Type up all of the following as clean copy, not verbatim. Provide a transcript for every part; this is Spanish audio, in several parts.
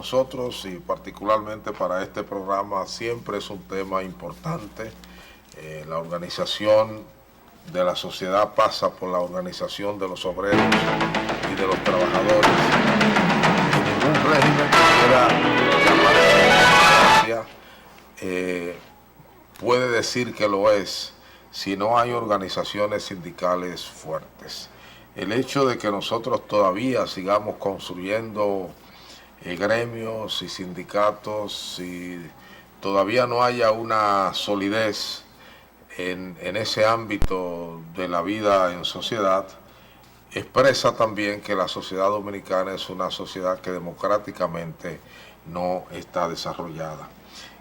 nosotros y particularmente para este programa siempre es un tema importante. La organización de la sociedad pasa por la organización de los obreros y de los trabajadores. En ningún régimen que quiera llamarse democracia puede decir que lo es si no hay organizaciones sindicales fuertes. El hecho de que nosotros todavía sigamos construyendo gremios y sindicatos y todavía no haya una solidez en ese ámbito de la vida en sociedad, expresa también que la sociedad dominicana es una sociedad que democráticamente no está desarrollada.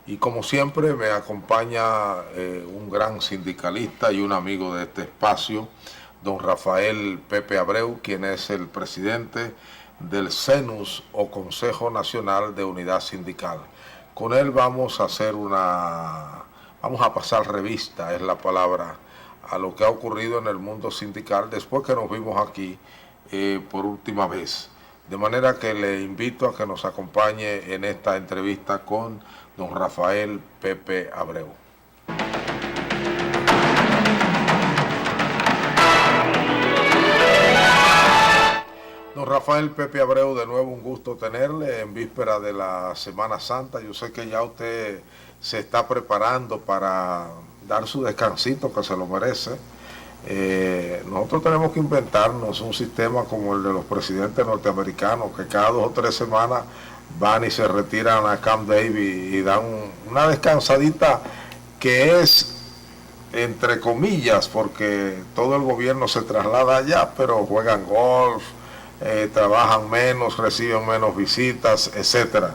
Y como siempre me acompaña un gran sindicalista y un amigo de este espacio, don Rafael Pepe Abreu, quien es el presidente del CENUS o Consejo Nacional de Unidad Sindical. Con él vamos a pasar revista, es la palabra, a lo que ha ocurrido en el mundo sindical después que nos vimos aquí por última vez. De manera que le invito a que nos acompañe en esta entrevista con don Rafael Pepe Abreu. Don Rafael Pepe Abreu, de nuevo un gusto tenerle en víspera de la Semana Santa. Yo sé que ya usted se está preparando para dar su descansito que se lo merece. Nosotros tenemos que inventarnos un sistema como el de los presidentes norteamericanos, que cada 2 o 3 semanas van y se retiran a Camp David y dan una descansadita que es entre comillas, porque todo el gobierno se traslada allá, pero juegan golf, trabajan menos, reciben menos visitas, etcétera.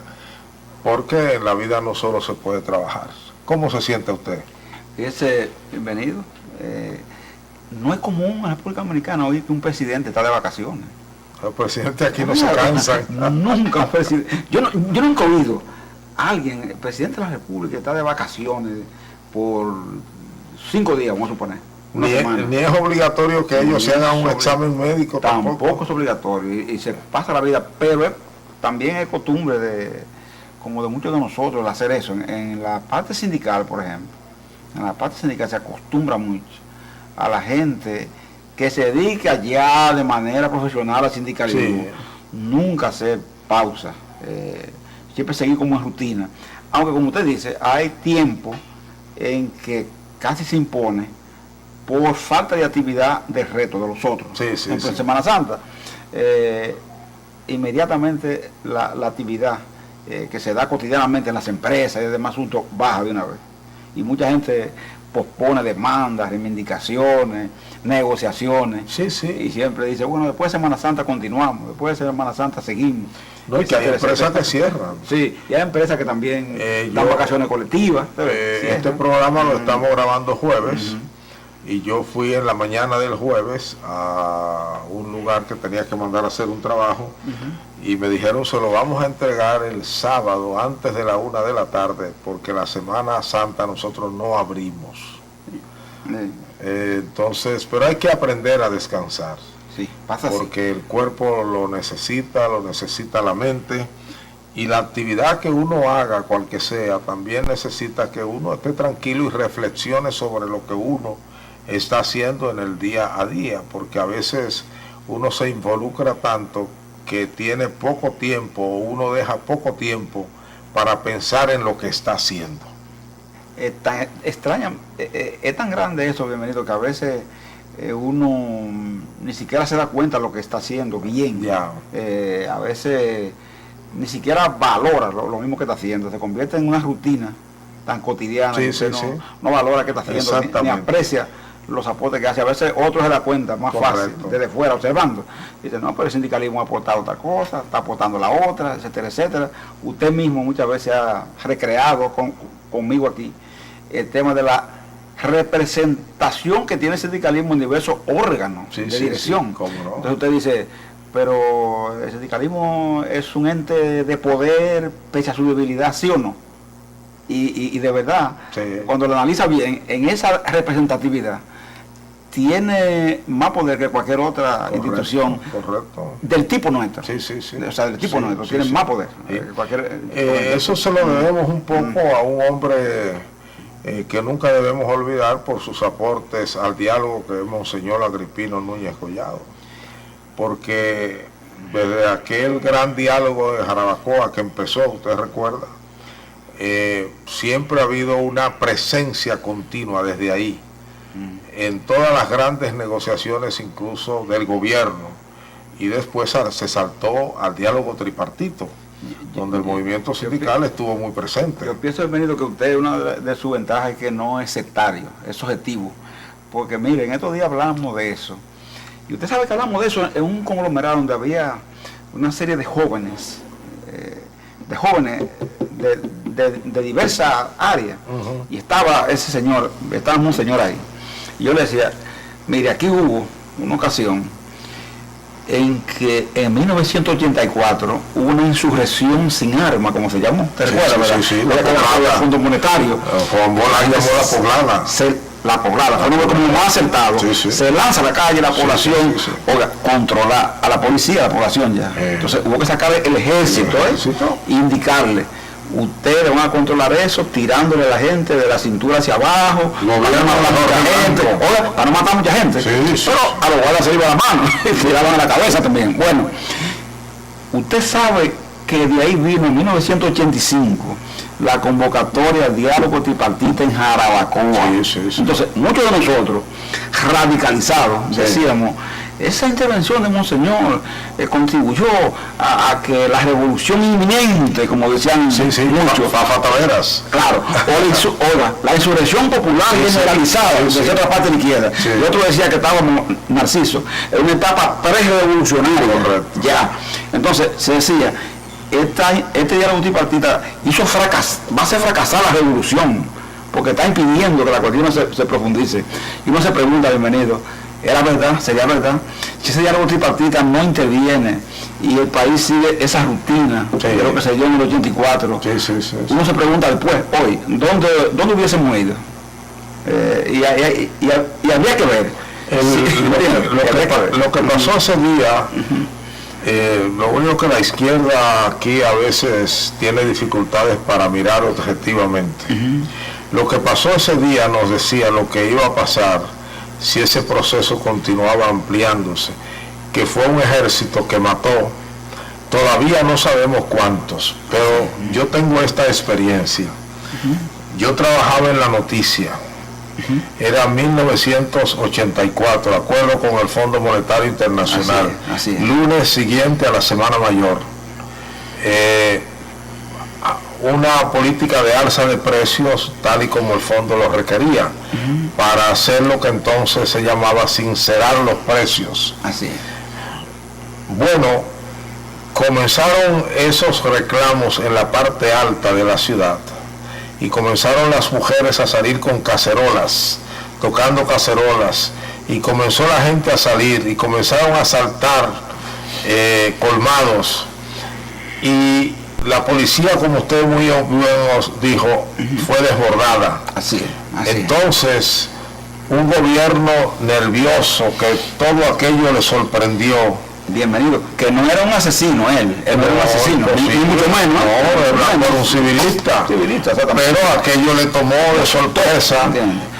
Porque en la vida no solo se puede trabajar. ¿Cómo se siente usted? Fíjese, bienvenido. No es común en la República Dominicana oír que un presidente está de vacaciones. Los presidentes aquí no se cansan. Nunca un presidente. Yo nunca he oído a alguien, el presidente de la República, está de vacaciones por 5 días, vamos a suponer. Ni es obligatorio que ellos se hagan un examen médico tampoco. Tampoco es obligatorio y se pasa la vida, pero también es costumbre como de muchos de nosotros el hacer eso. En la parte sindical, por ejemplo, en la parte sindical se acostumbra mucho a la gente que se dedica ya de manera profesional al sindicalismo, sí, nunca hacer pausa, siempre seguir como en rutina. Aunque como usted dice, hay tiempo en que casi se impone por falta de actividad de reto de los otros. Sí, sí, en sí. Semana Santa, inmediatamente la actividad que se da cotidianamente en las empresas y demás asuntos baja de una vez. Y mucha gente pospone demandas, reivindicaciones, negociaciones. Sí, sí. Y siempre dice, bueno, después de Semana Santa continuamos, después de Semana Santa seguimos. No, y que hay empresas que cierran. Sí, y hay empresas que también dan vacaciones colectivas. Este programa lo estamos grabando jueves. Y yo fui en la mañana del jueves a un lugar que tenía que mandar a hacer un trabajo y me dijeron se lo vamos a entregar el sábado antes de la 1 de la tarde porque la Semana Santa nosotros no abrimos. Entonces, pero hay que aprender a descansar. Sí, pasa porque así. El cuerpo lo necesita la mente y la actividad que uno haga, cual que sea, también necesita que uno esté tranquilo y reflexione sobre lo que uno está haciendo en el día a día, porque a veces uno se involucra tanto que tiene poco tiempo o uno deja poco tiempo para pensar en lo que está haciendo. Es tan grande eso, bienvenido, que a veces uno ni siquiera se da cuenta de lo que está haciendo bien. A veces ni siquiera valora lo mismo que está haciendo, se convierte en una rutina tan cotidiana que usted no valora que está haciendo, ni aprecia los aportes que hace. A veces otros se da cuenta más fácil desde fuera observando. Dice, no, pero el sindicalismo ha aportado otra cosa, está aportando la otra, etcétera, etcétera. Usted mismo muchas veces ha recreado conmigo aquí el tema de la representación que tiene el sindicalismo en diversos órganos de dirección. ¿Cómo no? Entonces usted dice, pero el sindicalismo es un ente de poder pese a su debilidad, ¿sí o no? Y de verdad, cuando lo analiza bien, en esa representatividad, tiene más poder que cualquier otra institución del tipo nuestro. Sí, sí, sí. O sea, del tipo nuestro, tiene más poder. Que cualquier, eso se lo debemos un poco a un hombre que nunca debemos olvidar por sus aportes al diálogo, que es Monseñor Agripino Núñez Collado. Porque desde aquel gran diálogo de Jarabacoa que empezó, usted recuerda, siempre ha habido una presencia continua desde ahí, en todas las grandes negociaciones, incluso del gobierno, y después se saltó al diálogo tripartito, donde el movimiento sindical estuvo muy presente. Yo pienso, Bienvenido, que usted, una de sus ventajas es que no es sectario, es objetivo, porque miren, estos días hablamos de eso, y usted sabe que hablamos de eso en un conglomerado donde había una serie de jóvenes, de diversas áreas, y estaba ese señor, estábamos un señor ahí, y yo le decía, mire, aquí hubo una ocasión en que en 1984 hubo una insurrección sin arma, como se llamó, ¿te recuerdas, verdad? Sí, la Fondo Monetario. La poblada, fue uno como más acertado, se lanza a la calle la población, oiga, controlar a la policía, a la población ya. Entonces hubo que sacar el ejército, indicarle, ustedes van a controlar eso tirándole a la gente de la cintura hacia abajo, para no matar a mucha gente, pero a los guardias se iba la mano, tiraban a la cabeza también. Bueno, usted sabe que de ahí vino en 1985 la convocatoria al diálogo tripartita en Jarabacoa. Entonces, muchos de nosotros, radicalizados, decíamos, esa intervención de Monseñor contribuyó a que la revolución inminente, como decían muchos, claro, o la insurrección popular generalizada de cierta parte de la izquierda. Y otro decía que estábamos, Narciso, en una etapa pre-revolucionaria. Ya. Entonces, se decía, este diálogo tripartita va a hacer fracasar la revolución, porque está impidiendo que la cuestión se profundice. Y uno se pregunta, Bienvenido, ¿era verdad? ¿Sería verdad? Si ese diálogo tripartita no interviene y el país sigue esa rutina, de lo que se dio en el 84, uno se pregunta después, hoy, ¿dónde hubiésemos ido? Y habría que ver. Lo que pasó ese día, lo único que la izquierda aquí a veces tiene dificultades para mirar objetivamente. Lo que pasó ese día nos decía lo que iba a pasar si ese proceso continuaba ampliándose, que fue un ejército que mató, todavía no sabemos cuántos, pero yo tengo esta experiencia. Yo trabajaba en la noticia, era 1984, de acuerdo con el Fondo Monetario Internacional, así es. Lunes siguiente a la Semana Mayor, una política de alza de precios tal y como el fondo lo requería, para hacer lo que entonces se llamaba sincerar los precios. Así es. Bueno, comenzaron esos reclamos en la parte alta de la ciudad y comenzaron las mujeres a salir con cacerolas, tocando cacerolas, y comenzó la gente a salir y comenzaron a asaltar colmados, y la policía, como usted muy bien nos dijo, fue desbordada. Así es. Entonces, un gobierno nervioso, que todo aquello le sorprendió. Bienvenido, que no era un asesino él no era un asesino, ni mucho menos. No, era un civilista, pero aquello le tomó de sorpresa,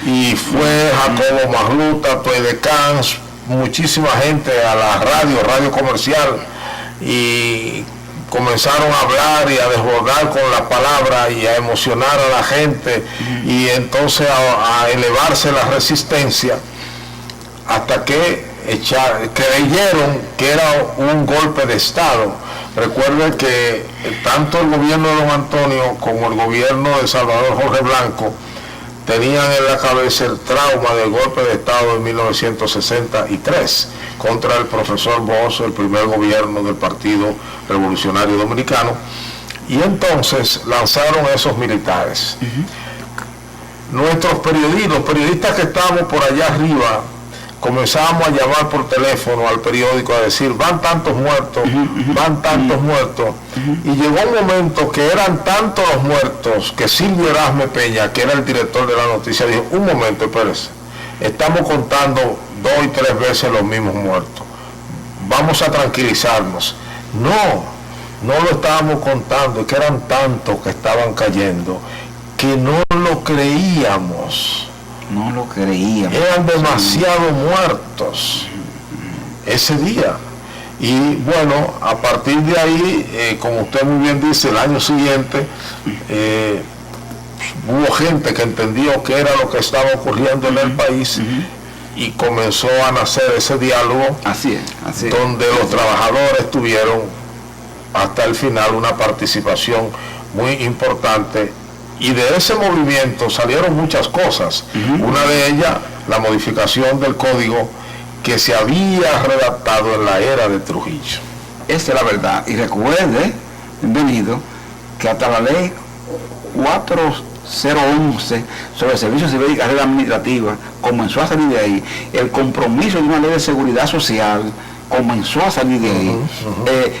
y fue Jacobo Magluta, Toy Cans, muchísima gente a la radio comercial, y comenzaron a hablar y a desbordar con la palabra y a emocionar a la gente, y entonces a elevarse la resistencia, hasta que creyeron que era un golpe de Estado. Recuerden que tanto el gobierno de don Antonio como el gobierno de Salvador Jorge Blanco tenían en la cabeza el trauma del golpe de Estado de 1963 contra el profesor Bozo, el primer gobierno del Partido Revolucionario Dominicano, y entonces lanzaron esos militares. Nuestros periodistas, los periodistas que estábamos por allá arriba, comenzamos a llamar por teléfono al periódico a decir, van tantos muertos, van tantos muertos, y llegó un momento que eran tantos los muertos que Silvio Erasme Peña, que era el director de la noticia, dijo, un momento, espérese, estamos contando 2 y 3 veces los mismos muertos. Vamos a tranquilizarnos. No lo estábamos contando, es que eran tantos que estaban cayendo que no lo creíamos. No lo creíamos. Eran demasiado muertos ese día. Y bueno, a partir de ahí, como usted muy bien dice, el año siguiente hubo gente que entendió qué era lo que estaba ocurriendo en el país y comenzó a nacer ese diálogo, así es. Donde los trabajadores tuvieron hasta el final una participación muy importante, y de ese movimiento salieron muchas cosas. Una de ellas, la modificación del código que se había redactado en la era de Trujillo. Esa es la verdad. Y recuerde, bienvenido, que hasta la ley 4011 sobre servicios civiles y carrera administrativa comenzó a salir de ahí. El compromiso de una ley de seguridad social comenzó a salir de ahí.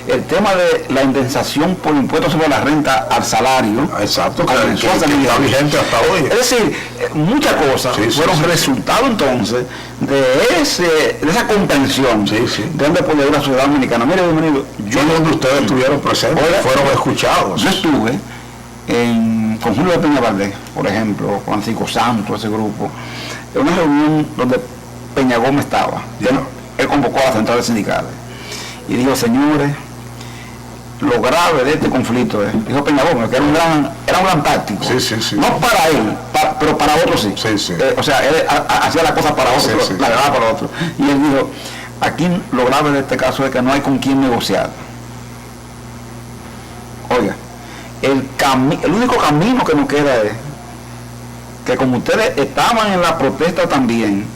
El tema de la indemnización por impuestos sobre la renta al salario, exacto, comenzó a salir de ahí. Vigente hasta hoy. Es decir, muchas cosas fueron resultado entonces de esa comprensión de donde puede ir la sociedad dominicana. Mire, bienvenido. Yo donde ustedes estuvieron presentes, fueron escuchados. Yo estuve con Julio de Peña Valdés, por ejemplo, Francisco Santos, ese grupo, en una reunión donde Peña Gómez estaba. Él convocó a las centrales sindicales y dijo: señores, lo grave de este conflicto es, dijo Peña Gómez, que era un gran táctico, no para él, pero para otros sí. O sea, él hacía la cosa para otros, la verdad para otros. Y él dijo: aquí lo grave de este caso es que no hay con quién negociar. Oiga, el único camino que nos queda es que, como ustedes estaban en la protesta también,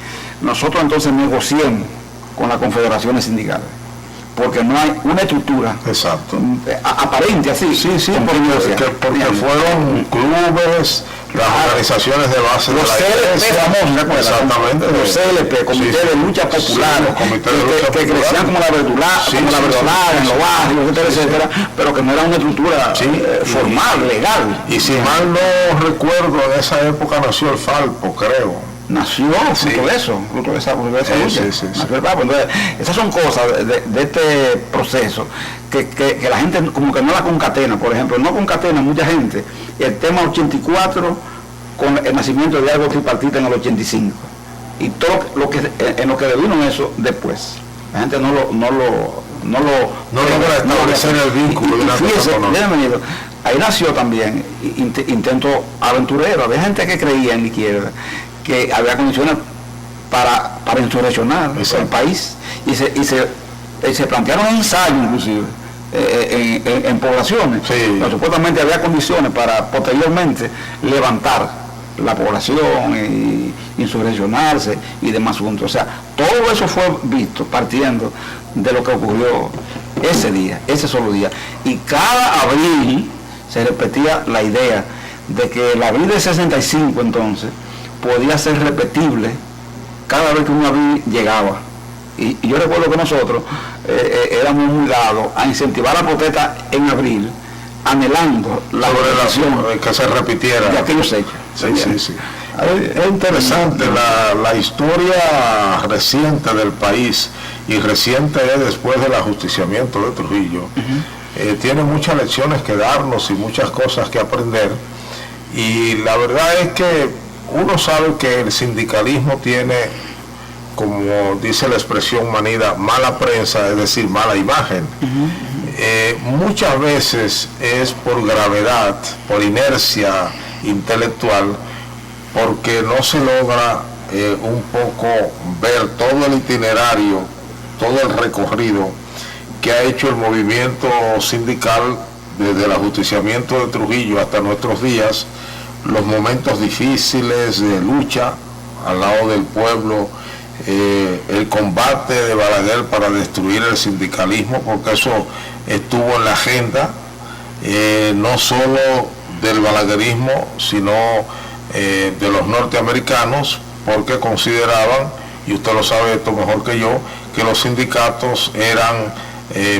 nosotros entonces negociemos con las confederaciones sindicales, porque no hay una estructura aparente así. Porque fueron clubes, las organizaciones de base los de la CLP, exactamente, los CLP, Comité de Lucha Popular, que crecían como la verdolaga en los barrios, etcétera, pero que no era una estructura formal, legal. Y si mal no recuerdo, en esa época nació el Falpo, creo. Nació fruto de eso, fruto de esa lucha. Entonces, esas son cosas de este proceso que la gente como que no la concatena. Por ejemplo, no concatena mucha gente el tema 84 con el nacimiento de algo tripartita en el 85 y todo lo que en lo que devino eso después. La gente no logra establecer el vínculo de una cosa con otra. Ahí nació también intento aventurero. Había gente que creía en la izquierda que había condiciones para insurreccionar el país y se plantearon ensayos inclusive en poblaciones. Pero supuestamente había condiciones para posteriormente levantar la población y insurreccionarse y demás asuntos. O sea, todo eso fue visto partiendo de lo que ocurrió ese día, ese solo día. Y cada abril se repetía la idea de que el abril del 65 entonces podía ser repetible cada vez que un abril llegaba. Y yo recuerdo que nosotros éramos muy dados a incentivar la protesta en abril, anhelando la relación que se repitiera de aquellos hechos. Es interesante la historia reciente del país, y reciente es después del ajusticiamiento de Trujillo. Tiene muchas lecciones que darnos y muchas cosas que aprender, y la verdad es que uno sabe que el sindicalismo tiene, como dice la expresión manida, mala prensa, es decir, mala imagen. Muchas veces es por gravedad, por inercia intelectual, porque no se logra un poco ver todo el itinerario, todo el recorrido que ha hecho el movimiento sindical desde el ajusticiamiento de Trujillo hasta nuestros días, los momentos difíciles de lucha al lado del pueblo, el combate de Balaguer para destruir el sindicalismo, porque eso estuvo en la agenda, no solo del balaguerismo, sino de los norteamericanos, porque consideraban, y usted lo sabe esto mejor que yo, que los sindicatos eran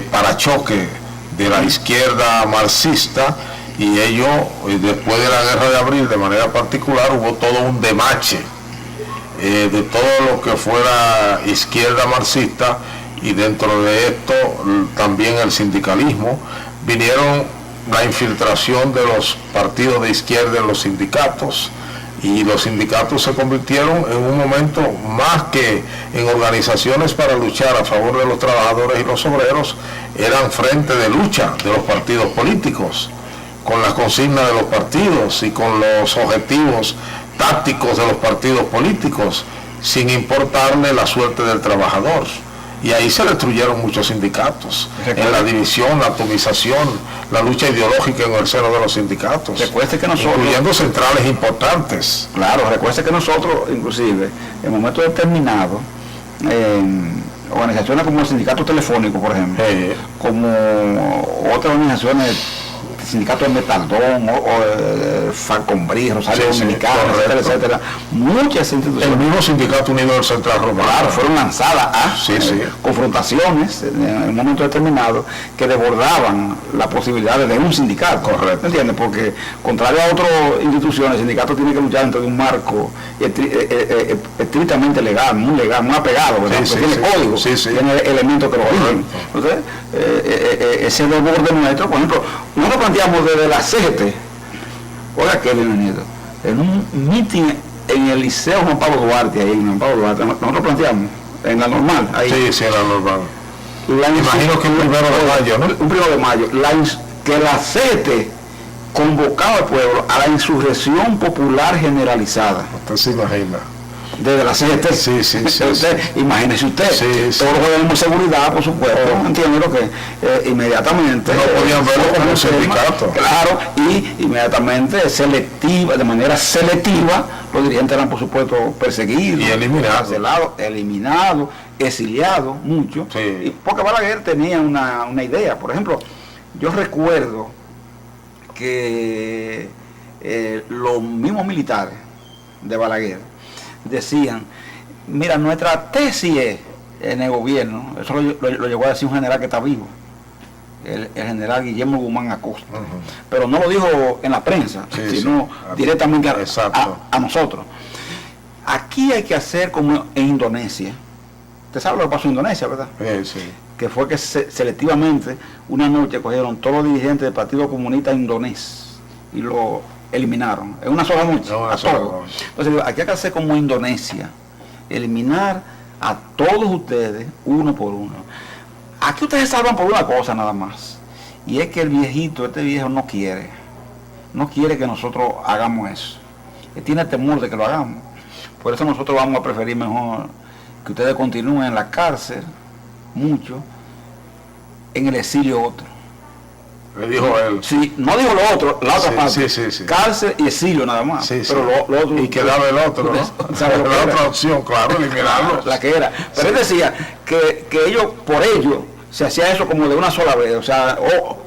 parachoque de la izquierda marxista, y ello, después de la guerra de abril de manera particular, hubo todo un demache de todo lo que fuera izquierda marxista, y dentro de esto también el sindicalismo, vinieron la infiltración de los partidos de izquierda en los sindicatos, y los sindicatos se convirtieron en un momento más que en organizaciones para luchar a favor de los trabajadores y los obreros, eran frente de lucha de los partidos políticos, con las consignas de los partidos y con los objetivos tácticos de los partidos políticos, sin importarle la suerte del trabajador. Y ahí se destruyeron muchos sindicatos, en la división, la atomización, la lucha ideológica en el seno de los sindicatos, recuerde que nosotros, incluyendo centrales importantes. Claro, recuerde que nosotros, inclusive, en momentos determinados, organizaciones como el sindicato telefónico, por ejemplo, como otras organizaciones, sindicato de Metaldón, Falconbrí, Rosario Dominicana, etcétera, muchas instituciones. El mismo Sindicato Unido del Central Romano. Claro, fueron lanzadas a confrontaciones en un momento determinado que desbordaban la posibilidad de un sindicato. Correcto. ¿Entiendes? Porque, contrario a otras instituciones, el sindicato tiene que luchar dentro de un marco estrictamente legal, muy apegado, ¿verdad? Tiene código, tiene elementos que lo rigen. Entonces, ese desborde nuestro, por ejemplo, nosotros planteamos desde la CGT, oiga que bienvenido, en un meeting en el Liceo Juan Pablo Duarte, ahí en Juan Pablo Duarte, nosotros planteamos, en la normal, ahí. Sí, en la normal. Imagino que el 1 de mayo, ¿no? Un 1 de mayo, que la CGT convocaba al pueblo a la insurrección popular generalizada. Usted se imagina. Desde la CGT. Imagínese usted, todos los gobiernos de seguridad, por supuesto, entiende lo que inmediatamente no podían verlo como un sindicato. Claro, y inmediatamente de manera selectiva, los dirigentes eran por supuesto perseguidos y eliminados, exiliados, muchos, porque Balaguer tenía una idea. Por ejemplo, yo recuerdo que los mismos militares de Balaguer decían, mira, nuestra tesis es en el gobierno, eso lo llegó a decir un general que está vivo, el general Guillermo Guzmán Acosta, pero no lo dijo en la prensa, sino directamente a nosotros. Aquí hay que hacer como en Indonesia. Usted sabe lo que pasó en Indonesia, ¿verdad? Que fue que selectivamente una noche cogieron todos los dirigentes del Partido Comunista Indonés y lo eliminaron en una sola noche, a todos. Entonces, aquí hay que hacer como Indonesia, eliminar a todos ustedes uno por uno. Aquí ustedes se salvan por una cosa nada más, y es que este viejo no quiere que nosotros hagamos eso. Él tiene temor de que lo hagamos. Por eso nosotros vamos a preferir mejor que ustedes continúen en la cárcel, mucho, en el exilio otro. Le dijo él. Sí, no dijo lo otro, la otra parte. Cárcel y exilio nada más. Pero lo otro. Y quedaba el otro, ¿no? La otra opción, claro, eliminarlo. La que era. Pero él decía que ellos, por ellos, se hacía eso como de una sola vez, o sea,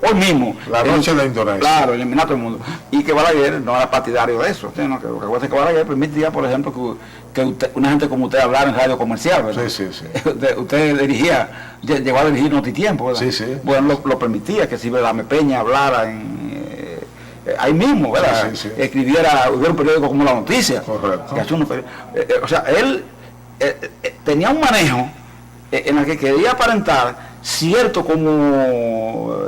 hoy mismo. La noche de Indonesia. Claro, eliminar a todo el mundo. Y que Balaguer no era partidario de eso. ¿Sí? ¿No? Que Balaguer permitía, por ejemplo, que una gente como usted hablara en radio comercial, ¿verdad? Usted dirigía, llegó a dirigir Notitiempo, ¿verdad? Bueno, lo permitía, que si Dame Peña hablara ahí mismo, ¿verdad? Escribiera, hubiera un periódico como La Noticia. Correcto. O sea, él tenía un manejo en el que quería aparentar cierto como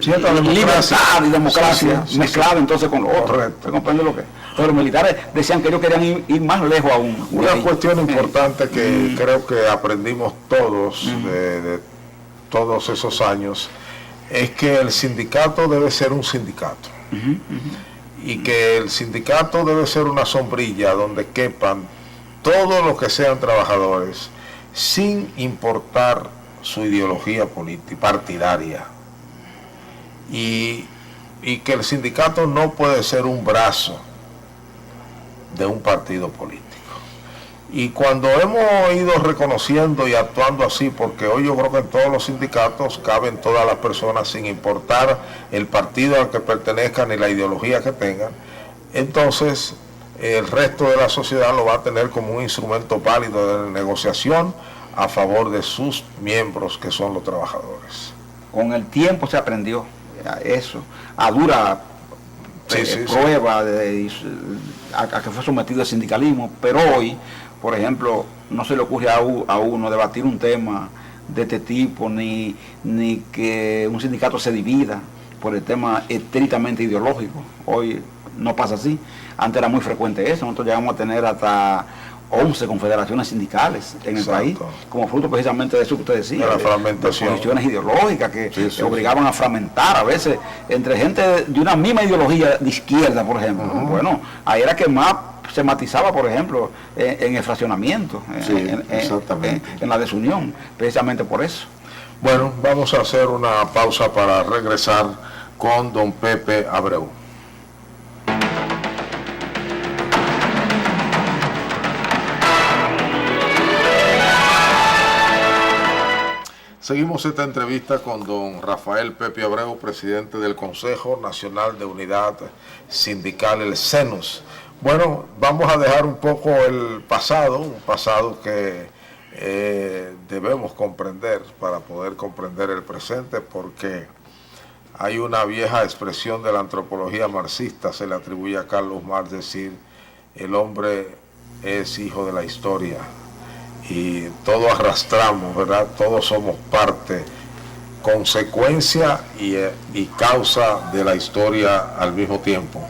cierta libertad y democracia mezclada entonces con lo otro. ¿Se comprende lo que? Pero los militares decían que ellos querían ir más lejos aún. Una cuestión importante que creo que aprendimos todos de todos esos años es que el sindicato debe ser un sindicato y que el sindicato debe ser una sombrilla donde quepan todos los que sean trabajadores, sin importar su ideología política, partidaria, y que el sindicato no puede ser un brazo de un partido político. Y cuando hemos ido reconociendo y actuando así, porque hoy yo creo que en todos los sindicatos caben todas las personas sin importar el partido al que pertenezcan ni la ideología que tengan, entonces el resto de la sociedad lo va a tener como un instrumento válido de negociación a favor de sus miembros, que son los trabajadores. Con el tiempo se aprendió eso, a dura prueba a que fue sometido al sindicalismo, pero hoy, por ejemplo, no se le ocurre a uno debatir un tema de este tipo, ni que un sindicato se divida por el tema estrictamente ideológico. Hoy no pasa así. Antes era muy frecuente eso. Nosotros llegamos a tener hasta 11 confederaciones sindicales en el país, como fruto precisamente de eso que usted decía, de la fragmentación, de posiciones ideológicas que obligaban a fragmentar a veces entre gente de una misma ideología de izquierda, por ejemplo. Bueno, ahí era que más se matizaba, por ejemplo, en el fraccionamiento, en la desunión, precisamente por eso. Bueno, vamos a hacer una pausa para regresar con don Pepe Abreu. Seguimos esta entrevista con don Rafael Pepe Abreu, presidente del Consejo Nacional de Unidad Sindical, el CENUS. Bueno, vamos a dejar un poco el pasado, un pasado que debemos comprender para poder comprender el presente, porque hay una vieja expresión de la antropología marxista, se le atribuye a Carlos Marx, decir, el hombre es hijo de la historia. Y todos arrastramos, ¿verdad? Todos somos parte, consecuencia y causa de la historia al mismo tiempo.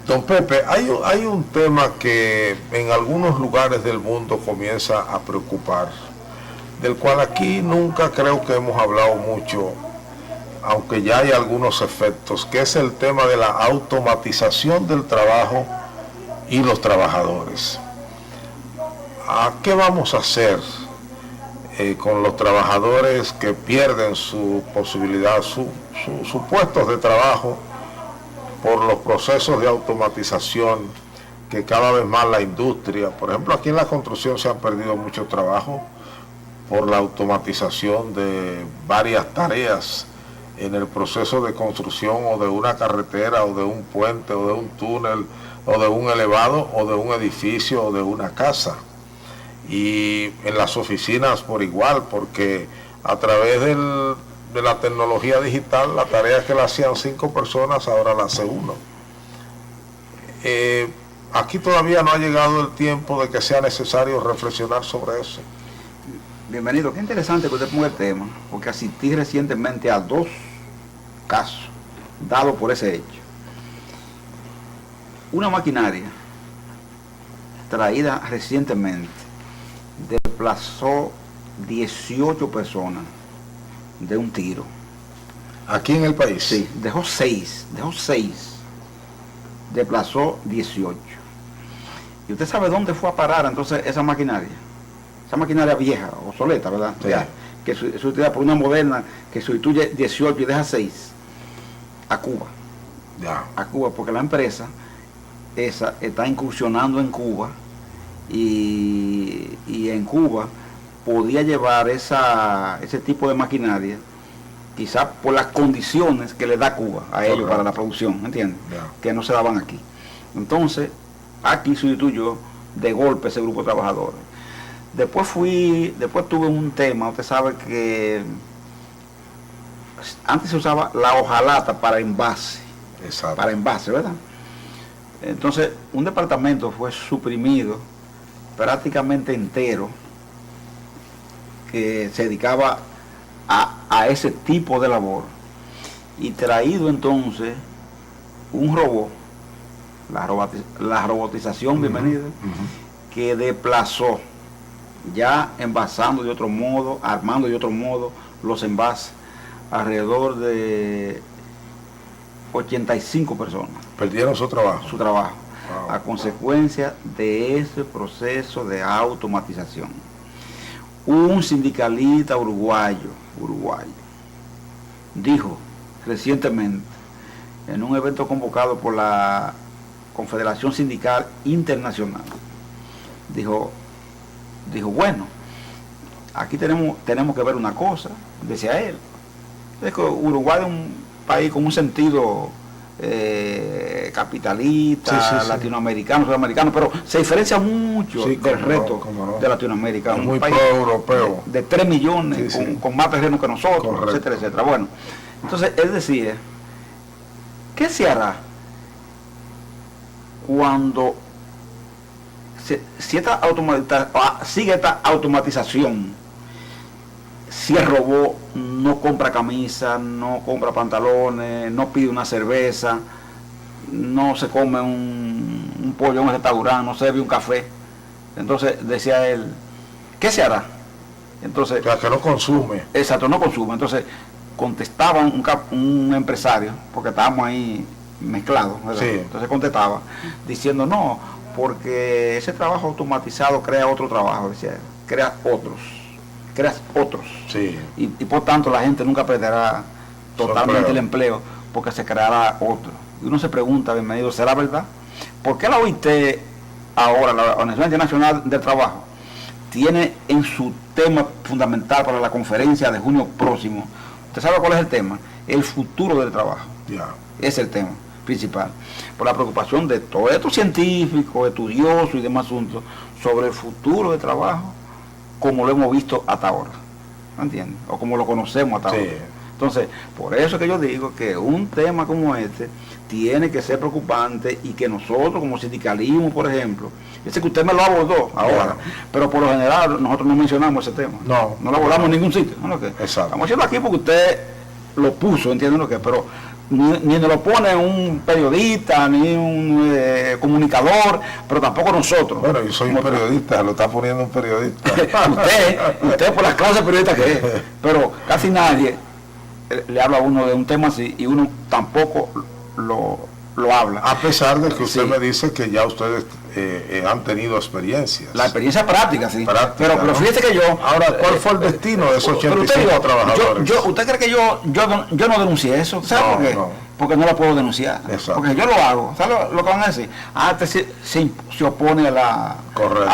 Don Pepe, hay un tema que en algunos lugares del mundo comienza a preocupar, del cual aquí nunca creo que hemos hablado mucho, aunque ya hay algunos efectos, que es el tema de la automatización del trabajo y los trabajadores. ¿A qué vamos a hacer con los trabajadores que pierden su posibilidad, sus puestos de trabajo por los procesos de automatización que cada vez más la industria, por ejemplo, aquí en la construcción se han perdido muchos trabajos por la automatización de varias tareas en el proceso de construcción o de una carretera o de un puente o de un túnel o de un elevado o de un edificio o de una casa? Y en las oficinas por igual, porque a través de la tecnología digital, la tarea que la hacían 5 personas, ahora la hace uno. Aquí todavía no ha llegado el tiempo de que sea necesario reflexionar sobre eso. Bienvenido, qué interesante que usted ponga el tema, porque asistí recientemente a 2 casos dados por ese hecho. Una maquinaria traída recientemente desplazó 18 personas de un tiro. ¿Aquí en el país? Sí, dejó 6, desplazó 18. ¿Y usted sabe dónde fue a parar entonces esa maquinaria? Esa maquinaria vieja, obsoleta, ¿verdad? Sí. O sea, que es utilizada por una moderna que sustituye 18 y deja 6, a Cuba. Ya. A Cuba, porque la empresa esa está incursionando en Cuba y en Cuba podía llevar ese tipo de maquinaria, quizás por las condiciones que le da Cuba a ellos para la producción, ¿entiendes? Yeah. Que no se daban aquí. Entonces, aquí sustituyó de golpe ese grupo de trabajadores. Después tuve un tema, usted sabe que antes se usaba la hojalata para envase. Exacto. Para envase, ¿verdad? Entonces, un departamento fue suprimido prácticamente entero que se dedicaba a ese tipo de labor, y traído entonces un robot, la robotización, bienvenida, que desplazó, ya envasando de otro modo, armando de otro modo los envases, alrededor de 85 personas. Perdieron su trabajo. Wow. A consecuencia de ese proceso de automatización. Un sindicalista uruguayo, dijo recientemente en un evento convocado por la Confederación Sindical Internacional, dijo, bueno, aquí tenemos que ver una cosa, decía él, es que Uruguay es un país con un sentido capitalista, sí. Latinoamericano, sudamericano, pero se diferencia mucho del resto de Latinoamérica. Es muy país pro-europeo. De 3 millones, con más terreno que nosotros, correcto, etcétera, etcétera. Bueno, entonces él decía ¿Qué se hará cuando si sigue esta automatización? Si el robot no compra camisa, no compra pantalones, no pide una cerveza, no se come un pollo en un restaurante, no se bebe un café. Entonces decía él, ¿qué se hará? Entonces, o sea, que no consume. Exacto, no consume. Entonces contestaba un empresario, porque estábamos ahí mezclados, ¿verdad? Sí. Entonces contestaba diciendo, no, porque ese trabajo automatizado crea otro trabajo, decía él, creas otros. Sí. Y por tanto la gente nunca perderá totalmente el empleo, porque se creará otro. Y uno se pregunta, bienvenido, ¿será verdad? ¿Por qué la OIT ahora, la Organización Internacional del Trabajo, tiene en su tema fundamental para la conferencia de junio próximo? ¿Usted sabe cuál es el tema? El futuro del trabajo. Yeah. Es el tema principal. Por la preocupación de todos estos científicos, estudiosos y demás asuntos sobre el futuro del trabajo, como lo hemos visto hasta ahora. ¿Me entiendes? O como lo conocemos hasta ahora. Entonces, por eso es que yo digo que un tema como este tiene que ser preocupante y que nosotros como sindicalismo, por ejemplo, yo sé que usted me lo abordó ahora, pero por lo general nosotros no mencionamos ese tema. No lo abordamos en ningún sitio. ¿No? Exacto. Estamos haciendo aquí porque usted lo puso, ¿entienden lo que? Pero ni nos lo pone un periodista, ni un comunicador, pero tampoco nosotros. Bueno, yo soy un periodista, lo está poniendo un periodista. usted por la clase periodista que es, pero casi nadie le habla a uno de un tema así y uno tampoco lo habla. A pesar de que usted me dice que ya ustedes han tenido experiencias. La experiencia práctica, sí. Práctica, pero fíjese que yo... Ahora, ¿cuál fue el destino de esos 85 trabajadores? ¿Usted cree que yo no denuncié eso? ¿Sabe por qué? No. Porque no lo puedo denunciar. Exacto. Porque yo lo hago. ¿Sabe lo que van a decir? Se opone a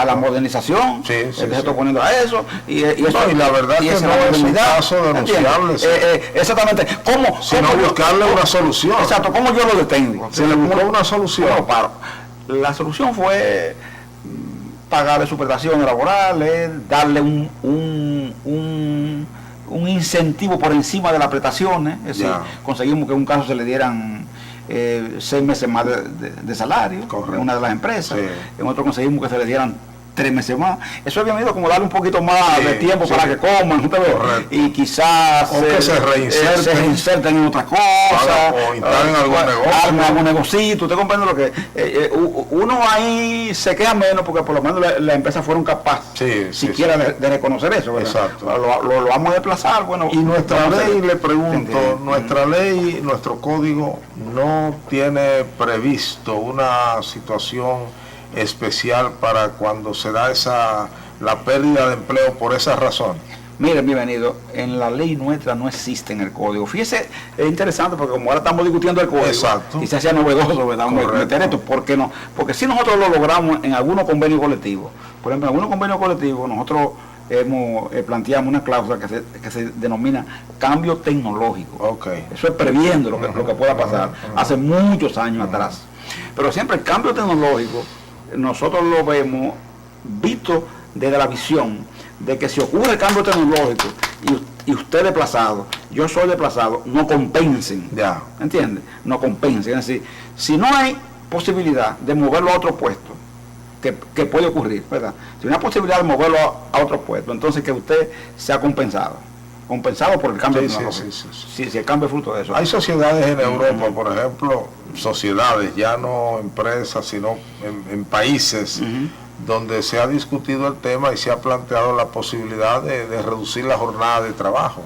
la modernización. Sí, se está oponiendo a eso. Y la verdad que no es un caso denunciable. Exactamente. ¿Cómo? Sino buscarle una solución. Exacto. ¿Cómo yo lo detengo? Se le buscó una solución. No, paro. La solución fue pagarle sus prestaciones laborales, darle un incentivo por encima de las prestaciones. Es decir, conseguimos que en un caso se le dieran 6 meses más de salario. Correcto. En una de las empresas. Sí. En otro conseguimos que se le dieran 3 meses más. Eso había venido como darle un poquito más de tiempo para que coman, y quizás que se reinserten en otras cosas, o instalen algún negocito. Usted comprende lo que uno ahí se queda menos porque por lo menos la empresa fueron capaces siquiera de reconocer eso, ¿verdad? Exacto. Lo vamos a desplazar. Bueno, y nuestra ley, le pregunto, nuestra ley, nuestro código no tiene previsto una situación especial para cuando se da la pérdida de empleo por esa razón. Miren, bienvenido, en la ley nuestra no existe en el código. Fíjese, es interesante porque como ahora estamos discutiendo el código, quizás sea novedoso, ¿verdad? Meter esto, ¿por qué no? Porque si nosotros lo logramos en algunos convenios colectivos, por ejemplo, en algunos convenios colectivos nosotros planteamos una cláusula que se denomina cambio tecnológico. Okay. Eso es previendo lo que pueda pasar hace muchos años atrás. Pero siempre el cambio tecnológico nosotros lo vemos visto desde la visión de que si ocurre el cambio tecnológico y usted desplazado, yo soy desplazado, no compensen. ¿Entiende? No compensen. Es decir, si no hay posibilidad de moverlo a otro puesto, que puede ocurrir, ¿verdad? Si no hay posibilidad de moverlo a otro puesto, entonces que usted sea compensado por el cambio tecnológico. Si el cambio es fruto de eso. Hay sociedades en Europa, por ejemplo, sociedades, ya no empresas, sino en países donde se ha discutido el tema y se ha planteado la posibilidad de reducir la jornada de trabajo.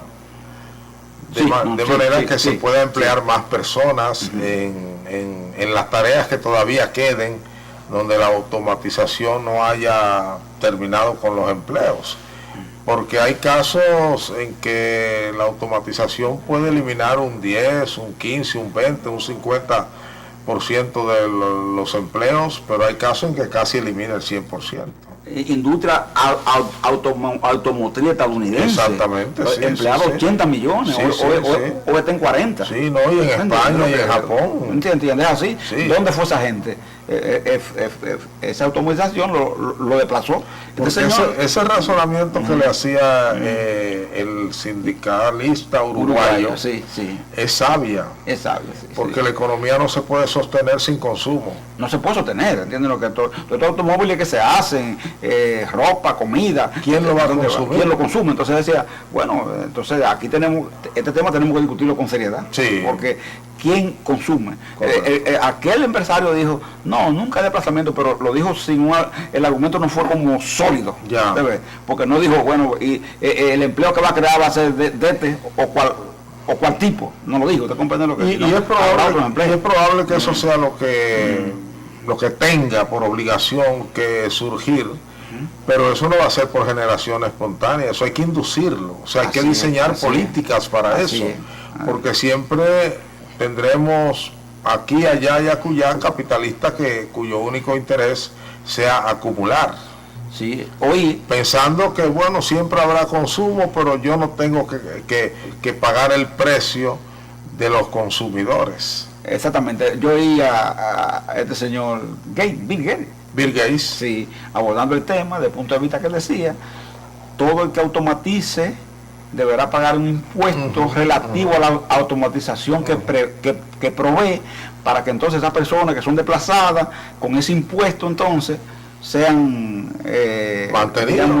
De manera que se pueda emplear más personas en las tareas que todavía queden, donde la automatización no haya terminado con los empleos. Porque hay casos en que la automatización puede eliminar un 10, un 15, un 20, un 50% de los empleos, pero hay casos en que casi elimina el 100%. Industria automotriz estadounidense. Exactamente. Empleados 80 millones, o está en 40. Sí, no, y en España y en Japón. ¿Entiendes? Es así. ¿Dónde fue esa gente? esa automatización lo desplazó. Ese razonamiento que le hacía el sindicalista uruguayo sí, es sabia. Es sabia, sí, porque la economía no se puede sostener sin consumo. No se puede sostener, ¿entienden? Lo que todos los automóviles que se hacen, ropa, comida. ¿Quién lo va a consumir? ¿Quién lo consume? Entonces decía, bueno, entonces aquí este tema tenemos que discutirlo con seriedad. Sí. Porque ¿quién consume? Aquel empresario dijo, no, nunca hay desplazamiento, pero lo dijo sin el argumento no fue como sólido. Ya. Porque no dijo, bueno, y el empleo que va a crear va a ser de este o cual tipo. No lo dijo, ¿te comprende lo que y es probable que eso sea lo que tenga por obligación que surgir. Pero eso no va a ser por generación espontánea, eso hay que inducirlo, o sea, hay que diseñar políticas para eso, porque siempre tendremos aquí, allá y acullá capitalistas cuyo único interés sea acumular. Sí, hoy pensando que bueno, siempre habrá consumo, pero yo no tengo que pagar el precio de los consumidores. Exactamente, yo oí a este señor Bill Gates, sí, abordando el tema desde el punto de vista que él decía, todo el que automatice deberá pagar un impuesto relativo a la automatización que provee, para que entonces esas personas que son desplazadas con ese impuesto entonces sean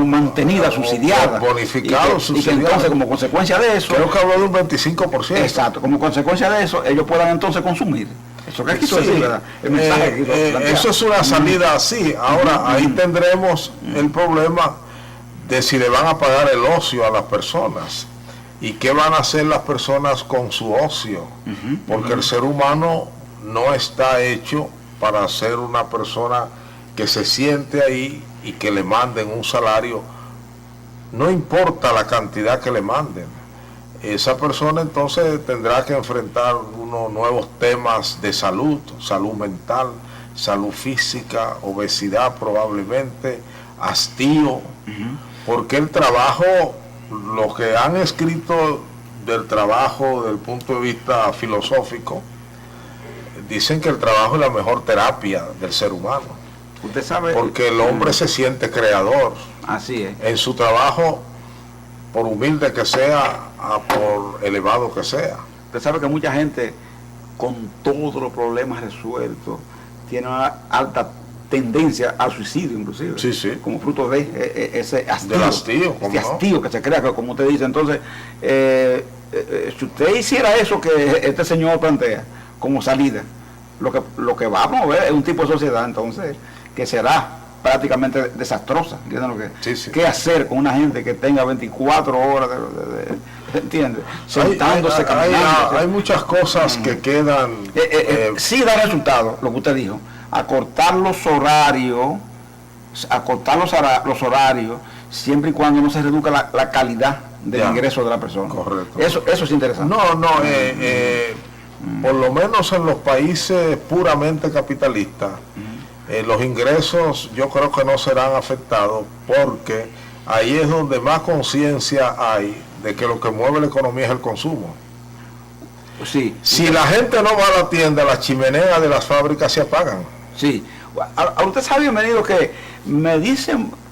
mantenidas, subsidiadas, bonificados, y que entonces como consecuencia de eso, creo que habló de un 25%. Exacto, como consecuencia de eso ellos puedan entonces consumir. Eso que quiso decir, ¿verdad? El mensaje eso es una salida así. Ahora ahí tendremos el problema de si le van a pagar el ocio a las personas y qué van a hacer las personas con su ocio, porque el ser humano no está hecho para ser una persona que se siente ahí y que le manden un salario, no importa la cantidad que le manden. Esa persona entonces tendrá que enfrentar unos nuevos temas de salud mental, salud física, obesidad probablemente, hastío, porque el trabajo, los que han escrito del trabajo desde el punto de vista filosófico, dicen que el trabajo es la mejor terapia del ser humano. Usted sabe, porque el hombre se siente creador. Así es. En su trabajo, por humilde que sea, por elevado que sea. Usted sabe que mucha gente, con todos los problemas resueltos, tiene una alta tendencia al suicidio, inclusive. Sí, sí. Como fruto de ese hastío. Del hastío, este hastío que se crea, como usted dice. Entonces, si usted hiciera eso que este señor plantea como salida, lo que vamos a ver es un tipo de sociedad, entonces, que será prácticamente desastrosa. ¿Entienden lo que? Sí. ¿Qué hacer con una gente que tenga 24 horas ¿entiendes? Sentándose, caminando. Hay muchas cosas que quedan. Sí da resultado, lo que usted dijo. Acortar los horarios, siempre y cuando no se reduzca la calidad del ingreso de la persona. Correcto. Eso es interesante. Por lo menos en los países puramente capitalistas, los ingresos yo creo que no serán afectados, porque ahí es donde más conciencia hay de que lo que mueve la economía es el consumo. Sí. Si la gente no va a la tienda, las chimeneas de las fábricas se apagan. Sí. A usted sabe, bienvenido, que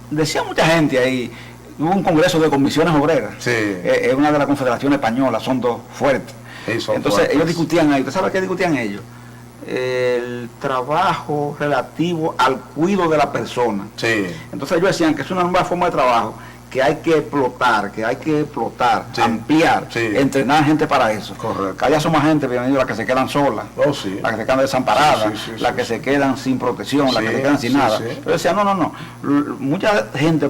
decía mucha gente ahí, hubo un congreso de comisiones obreras, sí. Es una de las confederaciones españolas, son dos fuertes. Sí, entonces fuertes. Ellos discutían ahí, ¿usted sabe qué discutían ellos? El trabajo relativo al cuidado de la persona. Sí. Entonces ellos decían que es una nueva forma de trabajo que hay que explotar, sí. Ampliar, sí. Entrenar gente para eso. Correcto. Que haya somos gente, bienvenido, las que se quedan solas, sí. las que se quedan desamparadas, Sí, las que se quedan sin protección, las que se quedan sin nada. Sí. Entonces decían, no, mucha gente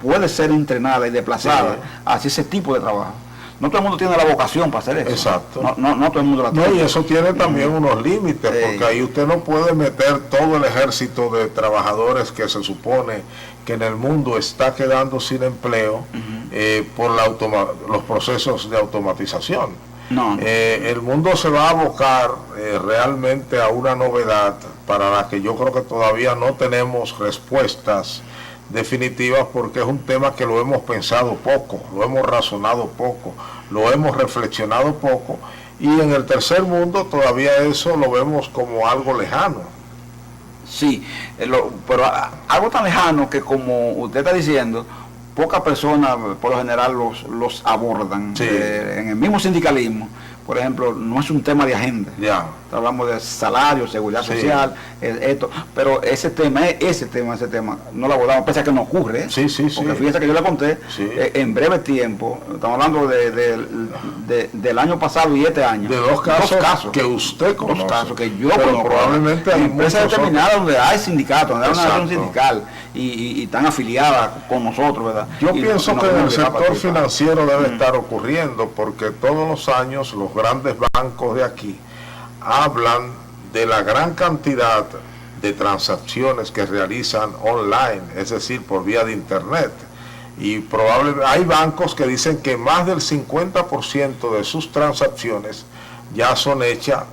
puede ser entrenada y desplazada hacia ese tipo de trabajo. No todo el mundo tiene la vocación para hacer eso. Exacto. No todo el mundo la tiene. No, y eso tiene también unos límites, porque ahí usted no puede meter todo el ejército de trabajadores que se supone que en el mundo está quedando sin empleo por los procesos de automatización. No. El mundo se va a abocar realmente a una novedad para la que yo creo que todavía no tenemos respuestas definitivas, porque es un tema que lo hemos pensado poco, lo hemos razonado poco, lo hemos reflexionado poco, y en el tercer mundo todavía eso lo vemos como algo lejano. Sí, pero algo tan lejano que, como usted está diciendo, pocas personas por lo general los abordan. Sí. En el mismo sindicalismo, por ejemplo, no es un tema de agenda. Ya. Hablamos de salario, seguridad social, esto, pero ese tema, no lo abordamos, pese a que no ocurre. Sí, porque fíjese que yo le conté, en breve tiempo, estamos hablando del año pasado y este año. De dos casos que usted conoce. Dos casos que yo pero conozco. Probablemente hay empresas determinadas donde hay sindicatos, donde hay una Exacto. relación sindical y están afiliadas con nosotros, ¿verdad? Yo pienso que en el sector participar. financiero debe estar ocurriendo, porque todos los años los grandes bancos de aquí hablan de la gran cantidad de transacciones que realizan online, es decir, por vía de internet. Y probablemente hay bancos que dicen que más del 50% de sus transacciones ya son hechas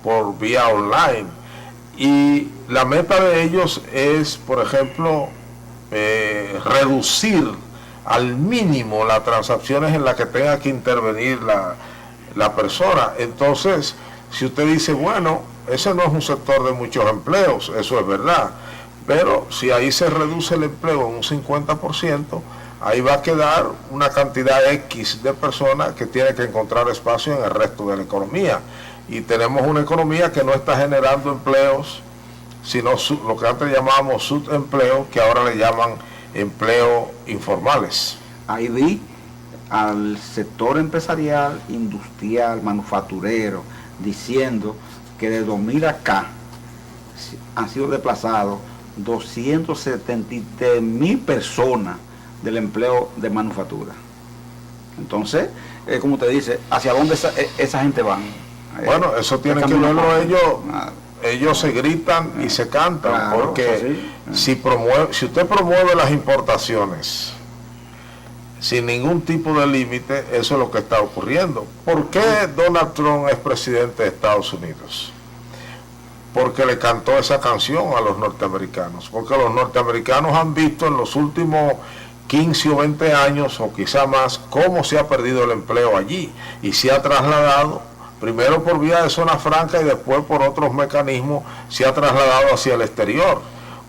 por vía online. Y la meta de ellos es, por ejemplo, reducir al mínimo las transacciones en las que tenga que intervenir la persona. Entonces, si usted dice, bueno, ese no es un sector de muchos empleos, eso es verdad, pero si ahí se reduce el empleo en un 50%, ahí va a quedar una cantidad X de personas que tienen que encontrar espacio en el resto de la economía. Y tenemos una economía que no está generando empleos, sino lo que antes llamábamos subempleo, que ahora le llaman empleo informales. Ahí vi al sector empresarial, industrial, manufacturero, diciendo que de 2000 acá han sido desplazados 273.000 personas del empleo de manufactura. Entonces, como usted dice, ¿hacia dónde esa gente van? Bueno, eso tiene que verlo ellos. Ellos se gritan y se cantan, claro, porque si usted promueve las importaciones sin ningún tipo de límite, eso es lo que está ocurriendo. ¿Por qué Donald Trump es presidente de Estados Unidos? Porque le cantó esa canción a los norteamericanos, porque los norteamericanos han visto en los últimos 15 o 20 años, o quizá más, cómo se ha perdido el empleo allí, y se ha trasladado, primero por vía de zona franca y después por otros mecanismos, se ha trasladado hacia el exterior,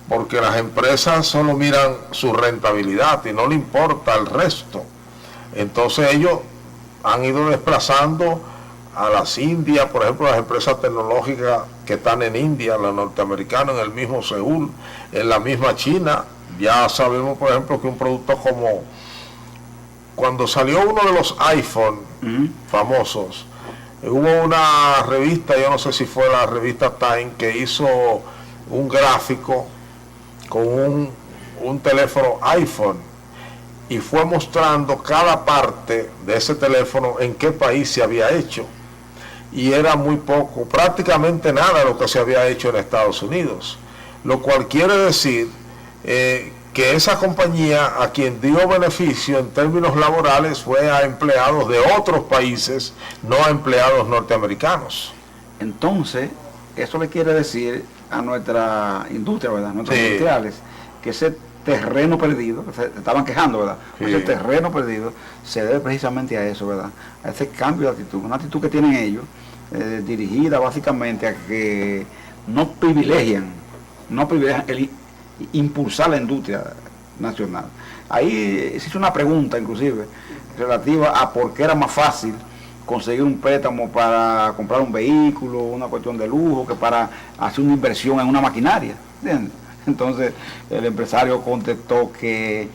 porque las empresas solo miran su rentabilidad y no le importa el resto. Entonces ellos han ido desplazando a las Indias, por ejemplo, las empresas tecnológicas que están en India, los norteamericanos, en el mismo Seúl, en la misma China. Ya sabemos, por ejemplo, que un producto como cuando salió uno de los iPhone famosos, hubo una revista, yo no sé si fue la revista Time, que hizo un gráfico con un teléfono iPhone y fue mostrando cada parte de ese teléfono en qué país se había hecho, y era muy poco, prácticamente nada lo que se había hecho en Estados Unidos, lo cual quiere decir que esa compañía a quien dio beneficio en términos laborales fue a empleados de otros países, no a empleados norteamericanos. Entonces, eso le quiere decir a nuestra industria, ¿verdad? Nuestros industriales, que ese terreno perdido, se estaban quejando, ¿verdad? Ese terreno perdido se debe precisamente a eso, ¿verdad? A ese cambio de actitud, una actitud que tienen ellos, dirigida básicamente a que no privilegian el impulsar la industria nacional. Ahí se hizo una pregunta, inclusive, relativa a por qué era más fácil conseguir un préstamo para comprar un vehículo, una cuestión de lujo, que para hacer una inversión en una maquinaria, ¿entiendes? Entonces el empresario contestó que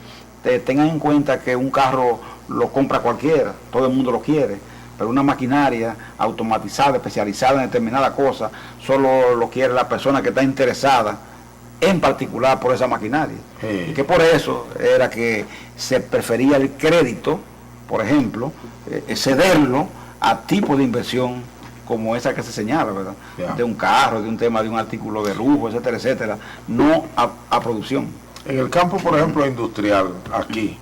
tengan en cuenta que un carro lo compra cualquiera, todo el mundo lo quiere, pero una maquinaria automatizada, especializada en determinada cosa, solo lo quiere la persona que está interesada en particular por esa maquinaria. Y que por eso era que se prefería el crédito, por ejemplo, cederlo a tipo de inversión como esa que se señala, ¿verdad? De un carro, de un tema, de un artículo de lujo, etcétera, etcétera, no a producción. En el campo, por ejemplo, industrial, aquí,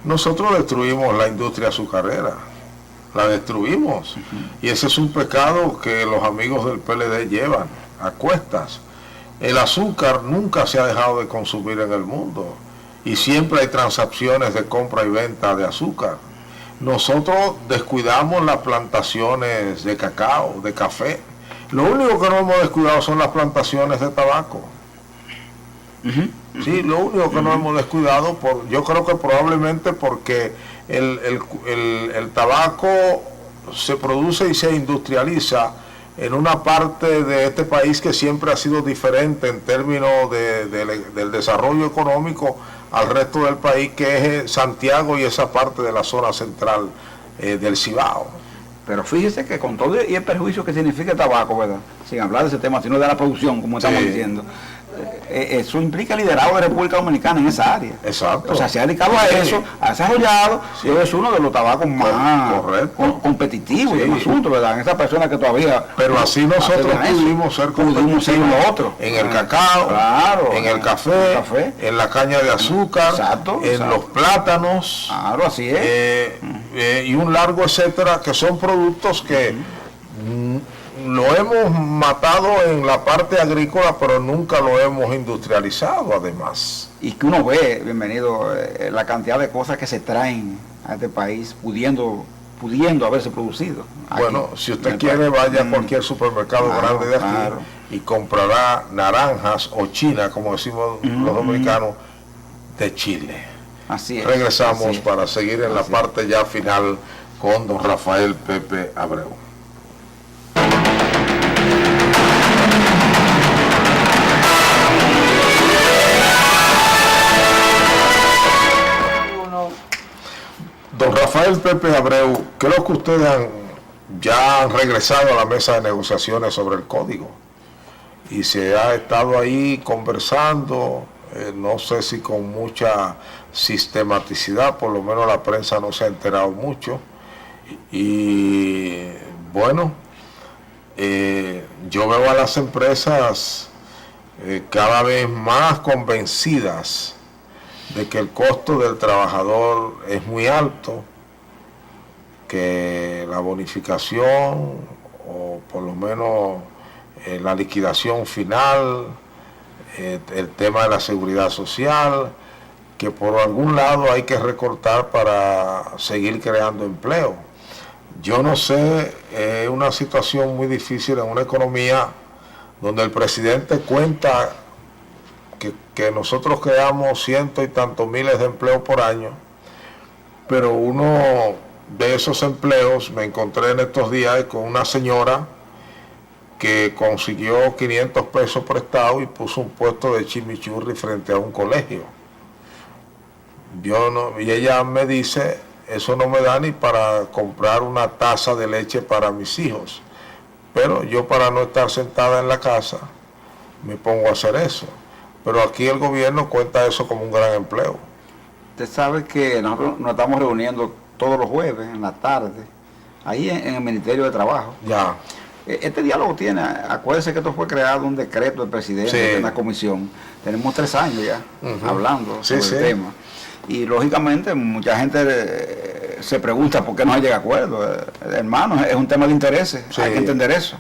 nosotros destruimos la industria azucarera, la destruimos, y ese es un pecado que los amigos del PLD llevan a cuestas. El azúcar nunca se ha dejado de consumir en el mundo, y siempre hay transacciones de compra y venta de azúcar. Nosotros descuidamos las plantaciones de cacao, de café. Lo único que no hemos descuidado son las plantaciones de tabaco. Sí, lo único que nos hemos descuidado, yo creo que probablemente porque el tabaco se produce y se industrializa en una parte de este país que siempre ha sido diferente en términos del desarrollo económico al resto del país, que es Santiago y esa parte de la zona central del Cibao. Pero fíjese que con todo y el perjuicio que significa el tabaco, ¿verdad? Sin hablar de ese tema, sino de la producción, como estamos diciendo, eso implica liderazgo de República Dominicana en esa área. Exacto. O sea, se ha dedicado a eso, ha desarrollado, y es uno de los tabacos más competitivos del asunto, ¿verdad? En esas personas que todavía... Pero así nosotros pudimos ser competitivos en el cacao, claro, en el café, en la caña de azúcar, en los plátanos, claro, así es. Y un largo etcétera, que son productos que lo hemos matado en la parte agrícola, pero nunca lo hemos industrializado además. Y que uno ve, bienvenido, la cantidad de cosas que se traen a este país pudiendo haberse producido. Bueno, si usted quiere, vaya a cualquier supermercado grande de aquí y comprará naranjas o china, como decimos los dominicanos, de Chile. Así es. Regresamos para seguir en la parte ya final con don Rafael Pepe Abreu. Don Rafael Pepe Abreu, creo que ustedes ya han regresado a la mesa de negociaciones sobre el código y se ha estado ahí conversando, no sé si con mucha sistematicidad, por lo menos la prensa no se ha enterado mucho, y bueno, yo veo a las empresas cada vez más convencidas de que el costo del trabajador es muy alto, que la bonificación o por lo menos la liquidación final, el tema de la seguridad social, que por algún lado hay que recortar para seguir creando empleo. Yo no sé, es una situación muy difícil en una economía donde el presidente cuenta que nosotros creamos cientos y tantos miles de empleos por año, pero uno de esos empleos me encontré en estos días con una señora que consiguió 500 pesos prestados y puso un puesto de chimichurri frente a un colegio. Y ella me dice, eso no me da ni para comprar una taza de leche para mis hijos, pero yo, para no estar sentada en la casa, me pongo a hacer eso. Pero aquí el gobierno cuenta eso como un gran empleo. Usted sabe que nosotros nos estamos reuniendo todos los jueves en la tarde, ahí en el Ministerio de Trabajo. Ya. Este diálogo tiene, acuérdese que esto fue creado un decreto del presidente de una comisión. Tenemos 3 años ya hablando sobre el tema. Y lógicamente mucha gente se pregunta por qué no llega a acuerdo. Hermano, es un tema de intereses, hay que entender eso.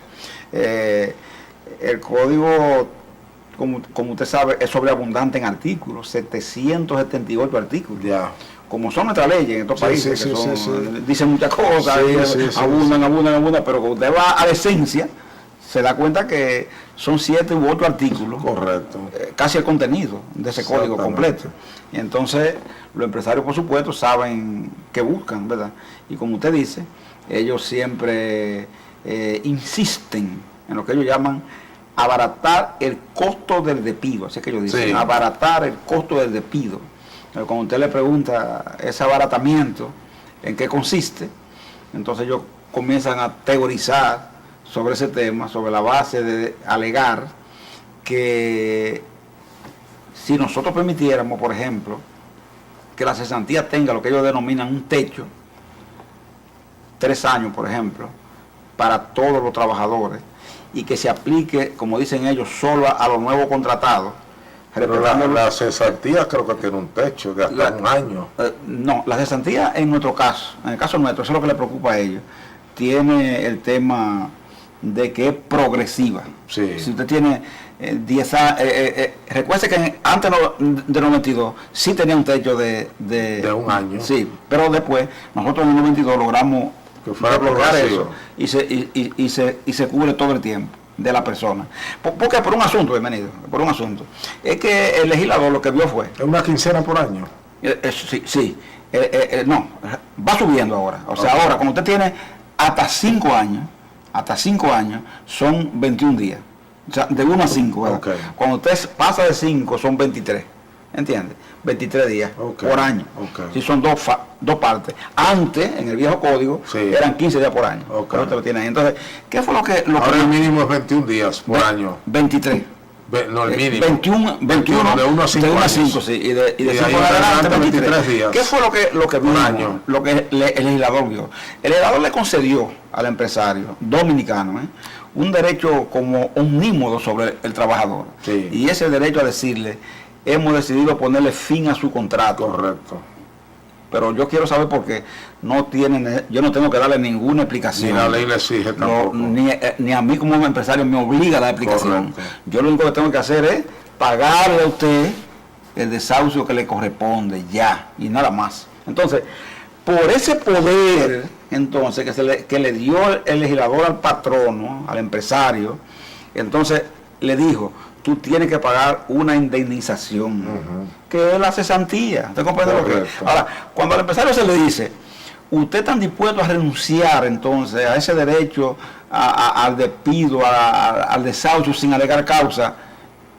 El código, como usted sabe, es sobreabundante en artículos, 778 artículos. Como son nuestras leyes en estos países, dicen muchas cosas, abundan, pero cuando usted va a la esencia, se da cuenta que son 7 u 8 artículos. Correcto. Casi el contenido de ese código completo. Y entonces los empresarios, por supuesto, saben qué buscan, ¿verdad? Y como usted dice, ellos siempre insisten en lo que ellos llaman abaratar el costo del despido. Así que ellos dicen, abaratar el costo del despido. Pero cuando usted le pregunta ese abaratamiento, en qué consiste, entonces ellos comienzan a teorizar sobre ese tema, sobre la base de alegar que si nosotros permitiéramos, por ejemplo, que la cesantía tenga lo que ellos denominan un techo, 3 años, por ejemplo, para todos los trabajadores, y que se aplique, como dicen ellos, solo a los nuevos contratados. Pero la cesantía creo que tiene un techo de hasta un año. No, la cesantía en nuestro caso, en el caso nuestro, eso es lo que le preocupa a ellos, tiene el tema de que es progresiva. Si usted tiene 10 años, recuerde que antes de 92 sí tenía un techo de un año. Sí, pero después nosotros en el 92 logramos que fuera bloquear eso y se cubre todo el tiempo. de la persona. Porque por un asunto, bienvenido, por un asunto. Es que el legislador lo que vio fue... ¿Es una quincena por año? Sí. No, va subiendo ahora. O sea, ahora, cuando usted tiene hasta 5 años, son 21 días. O sea, de 1 a 5, ¿verdad? Okay. Cuando usted pasa de 5, son 23. ¿Entiendes? 23 días por año. Si son dos partes. Antes, en el viejo código, eran 15 días por año. Pero usted lo tiene ahí. Entonces, ¿qué fue lo que... Ahora el mínimo es 21 días por año. 23. No, el mínimo. 21 de 1 a 5 de 1 a 5, sí. Y de 5 adelante, 23 días. ¿Qué fue lo que vio? Año. Lo que el legislador vio. El legislador le concedió al empresario dominicano un derecho como omnímodo sobre el trabajador. Sí. Y ese derecho a decirle, hemos decidido ponerle fin a su contrato. Correcto. Pero yo quiero saber por qué no tienen, yo no tengo que darle ninguna explicación. Ni la ley le exige tampoco. Ni a mí como empresario me obliga a dar explicación. Correcto. Yo lo único que tengo que hacer es pagarle a usted el desahucio que le corresponde, ya, y nada más. Entonces, por ese poder, entonces, que le dio el legislador al patrono, al empresario, entonces le dijo, tú tienes que pagar una indemnización, que es la cesantía. ¿Usted comprende lo que es? Ahora, cuando al empresario se le dice, usted está dispuesto a renunciar entonces a ese derecho al despido, al desahucio sin alegar causa,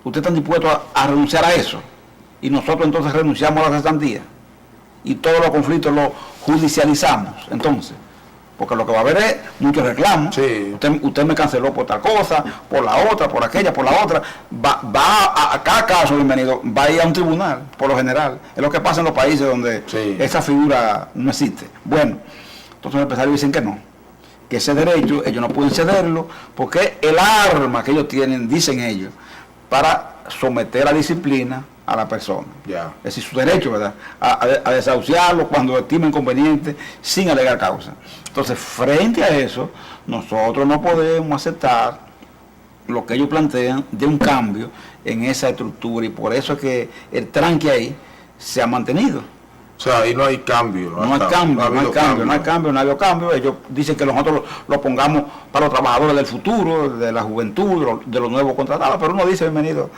usted está dispuesto a renunciar a eso, y nosotros entonces renunciamos a la cesantía, y todos los conflictos los judicializamos, entonces. Porque lo que va a haber es muchos reclamos. Sí. Usted me canceló por tal cosa, por la otra, por aquella, por la otra. Va a cada caso, bienvenido, va a ir a un tribunal, por lo general. Es lo que pasa en los países donde esa figura no existe. Bueno, entonces los empresarios dicen que no. Que ese derecho ellos no pueden cederlo porque el arma que ellos tienen, dicen ellos, para someter a disciplina a la persona. Es decir, su derecho, ¿verdad? A desahuciarlo cuando estimen conveniente sin alegar causa. Entonces, frente a eso, nosotros no podemos aceptar lo que ellos plantean de un cambio en esa estructura, y por eso es que el tranque ahí se ha mantenido. O sea, ahí no hay cambio. No hay cambio. Ellos dicen que nosotros lo pongamos para los trabajadores del futuro, de la juventud, de los nuevos contratados, pero uno dice, bienvenido,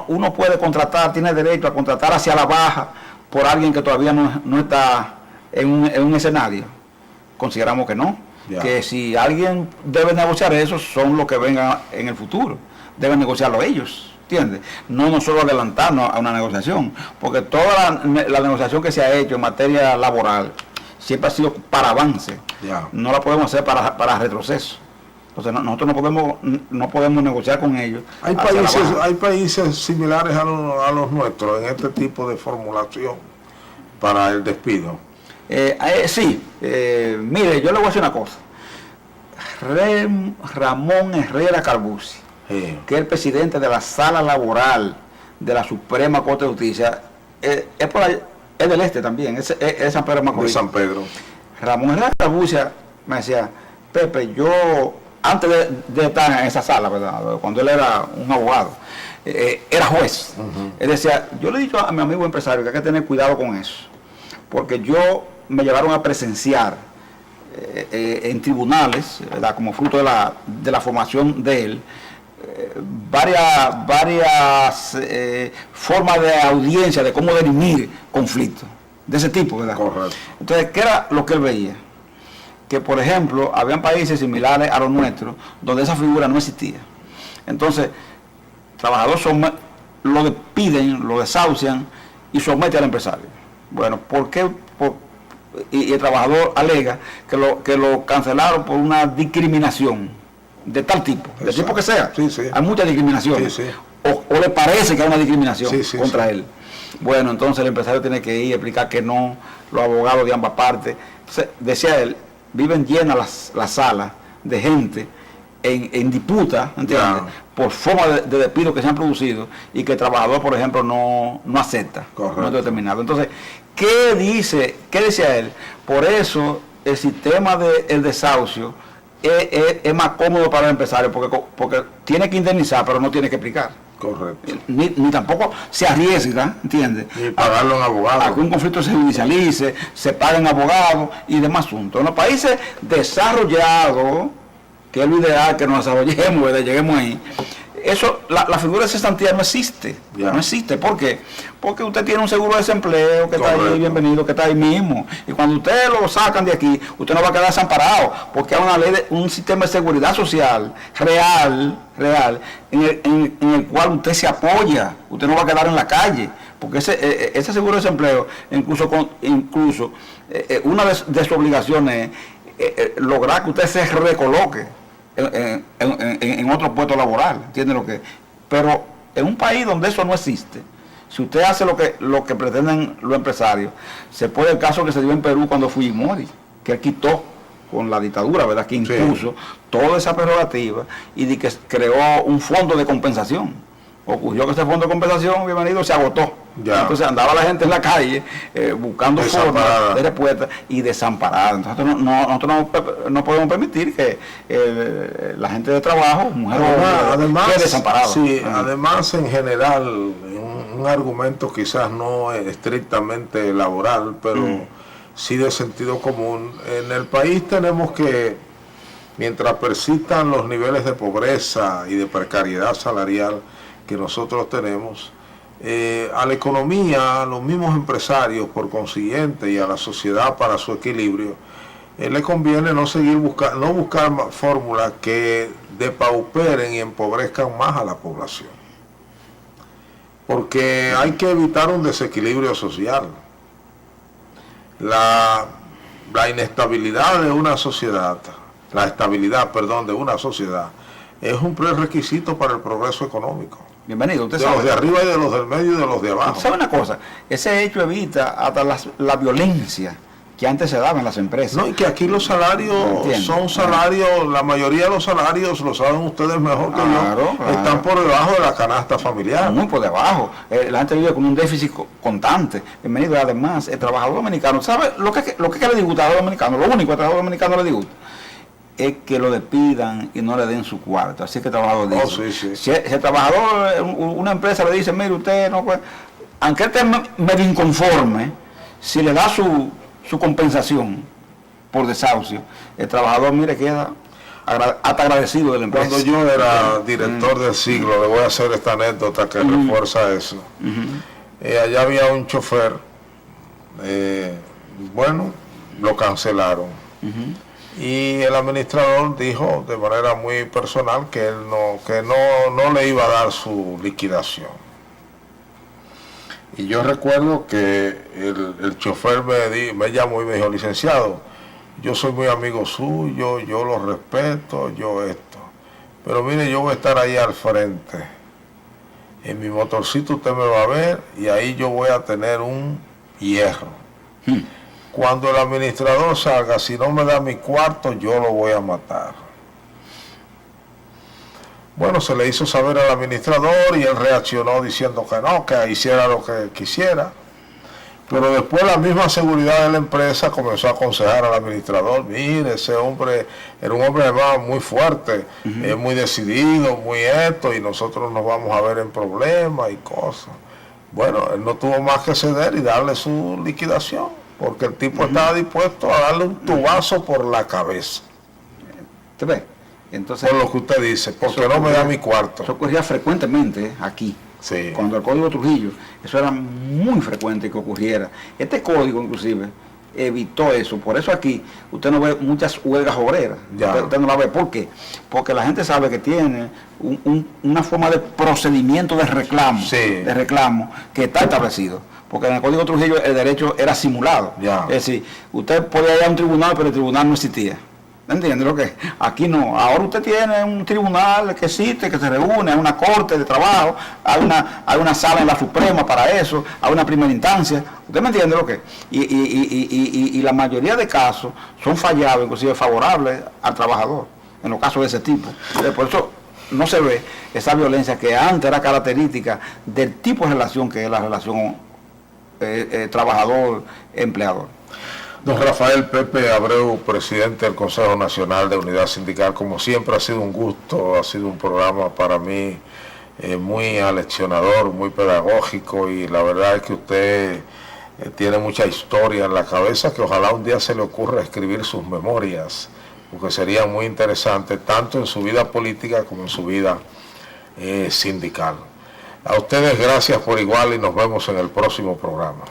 uno puede contratar, tiene derecho a contratar hacia la baja por alguien que todavía no está en un escenario. Consideramos que no, que si alguien debe negociar eso, son los que vengan en el futuro, deben negociarlo ellos, ¿entiendes? No nosotros adelantarnos a una negociación, porque toda la negociación que se ha hecho en materia laboral siempre ha sido para avance, no la podemos hacer para retroceso. Entonces nosotros no podemos negociar con ellos. Hay países similares a los nuestros en este tipo de formulación para el despido. Sí, mire, yo le voy a decir una cosa. Ramón Herrera Carbucci, que es el presidente de la Sala Laboral de la Suprema Corte de Justicia, es del este también, es San Pedro Macorís. De San Pedro. Ramón Herrera Carbucci me decía, Pepe, yo, antes de estar en esa sala, ¿verdad?, cuando él era un abogado, era juez. Él decía, yo le he dicho a mi amigo empresario que hay que tener cuidado con eso, porque me llevaron a presenciar en tribunales, ¿verdad?, como fruto de la formación de él, varias formas de audiencia, de cómo dirimir conflictos de ese tipo, ¿verdad? Correcto. Entonces, ¿qué era lo que él veía? Que, por ejemplo, habían países similares a los nuestros donde esa figura no existía. Entonces, trabajadores lo despiden, lo desahucian y someten al empresario. Bueno, ¿por qué? Y el trabajador alega que lo cancelaron por una discriminación de tal tipo, del tipo que sea. Hay muchas discriminaciones. O le parece que hay una discriminación contra él. Bueno, entonces el empresario tiene que ir a explicar que no, los abogados de ambas partes. Entonces, decía él, viven llenas las salas de gente en disputa, ¿entiendes? Por forma de despido que se han producido y que el trabajador, por ejemplo, no acepta. Correcto. No está determinado. Entonces, ¿qué decía él? Por eso el sistema del desahucio es más cómodo para el empresario, porque tiene que indemnizar, pero no tiene que explicar. Correcto. Ni tampoco se arriesga, ¿entiendes? Ni pagarlo a un abogado. A que un conflicto se judicialice, se paguen abogados y demás asuntos. En los países desarrollados, que es lo ideal, que nos desarrollemos, ¿verdad? Lleguemos ahí. Eso, la figura de cesantía no existe. No existe. ¿Por qué? Porque usted tiene un seguro de desempleo que está ahí, bienvenido, que está ahí mismo. Y cuando usted lo sacan de aquí, usted no va a quedar desamparado, porque hay una ley, un sistema de seguridad social real, en el cual usted se apoya. Usted no va a quedar en la calle. Porque ese seguro de desempleo, incluso una de sus obligaciones es lograr que usted se recoloque en otro puesto laboral, ¿entiende lo que? Pero en un país donde eso no existe, si usted hace lo que pretenden los empresarios, se puede el caso que se dio en Perú cuando Fujimori, que él quitó con la dictadura, ¿verdad?, que impuso toda esa prerrogativa y que creó un fondo de compensación. Ocurrió que ese fondo de compensación, bienvenido, se agotó. Entonces andaba la gente en la calle buscando formas de respuesta y desamparada. Entonces nosotros no podemos permitir que la gente de trabajo, mujeres, quede desamparada. Sí, además en general, un argumento quizás no estrictamente laboral, pero sí de sentido común. En el país tenemos que, mientras persistan los niveles de pobreza y de precariedad salarial que nosotros tenemos, a la economía, a los mismos empresarios por consiguiente y a la sociedad para su equilibrio, le conviene no buscar fórmulas que depauperen y empobrezcan más a la población, porque hay que evitar un desequilibrio social. La inestabilidad de una sociedad, la estabilidad, perdón, de una sociedad es un prerequisito para el progreso económico. Bienvenido, usted sabe. De los de arriba y de los del medio y de los de abajo. ¿Sabe una cosa? Ese hecho evita hasta la violencia que antes se daba en las empresas. No, y que aquí los salarios son salarios, la mayoría de los salarios, lo saben ustedes mejor que yo, están por debajo de la canasta familiar. Muy por debajo. La gente vive con un déficit constante. Bienvenido, además, el trabajador dominicano, ¿sabe lo que le disgusta al dominicano? Lo único que al trabajador dominicano le disgusta es que lo despidan y no le den su cuarto. Así que el trabajador dice, si el trabajador, una empresa le dice, mire, usted no puede, aunque esté medio inconforme, si le da su compensación por desahucio, el trabajador, mire, queda hasta agradecido de la empresa. Cuando yo era director del Siglo, le voy a hacer esta anécdota que refuerza eso. Allá había un chofer, bueno, lo cancelaron. Y el administrador dijo de manera muy personal que él no le iba a dar su liquidación. Y yo recuerdo que el chofer me llamó y me dijo, licenciado, yo soy muy amigo suyo, yo lo respeto, yo esto. Pero mire, yo voy a estar ahí al frente. En mi motorcito usted me va a ver y ahí yo voy a tener un hierro. Cuando el administrador salga, si no me da mi cuarto, yo lo voy a matar. Bueno, se le hizo saber al administrador y él reaccionó diciendo que no, que hiciera lo que quisiera. Pero después la misma seguridad de la empresa comenzó a aconsejar al administrador, mire, ese hombre era un hombre además muy fuerte, es muy decidido, muy esto, y nosotros nos vamos a ver en problemas y cosas. Bueno, él no tuvo más que ceder y darle su liquidación, porque el tipo estaba dispuesto a darle un tubazo por la cabeza. ¿Te ves? Entonces, por lo que usted dice, porque no me da mi cuarto. Eso ocurría frecuentemente aquí. Sí. Cuando el Código Trujillo, eso era muy frecuente que ocurriera. Este código, inclusive, evitó eso. Por eso aquí usted no ve muchas huelgas obreras. Usted no la ve. ¿Por qué? Porque la gente sabe que tiene una forma de procedimiento de reclamo, que está establecido. Porque en el Código Trujillo el derecho era simulado. Es decir, usted podía ir a un tribunal, pero el tribunal no existía. ¿Entiende lo que es? Aquí no. Ahora usted tiene un tribunal que existe, que se reúne, hay una corte de trabajo, hay una sala en la Suprema para eso, hay una primera instancia. ¿Usted me entiende lo que es? Y la mayoría de casos son fallados, inclusive favorables al trabajador, en los casos de ese tipo. Por eso no se ve esa violencia que antes era característica del tipo de relación que es la relación trabajador-empleador. Don Rafael Pepe Abreu, presidente del Consejo Nacional de Unidad Sindical, como siempre ha sido un gusto, ha sido un programa para mí muy aleccionador, muy pedagógico, y la verdad es que usted tiene mucha historia en la cabeza, que ojalá un día se le ocurra escribir sus memorias porque sería muy interesante tanto en su vida política como en su vida sindical. A ustedes gracias por igual y nos vemos en el próximo programa.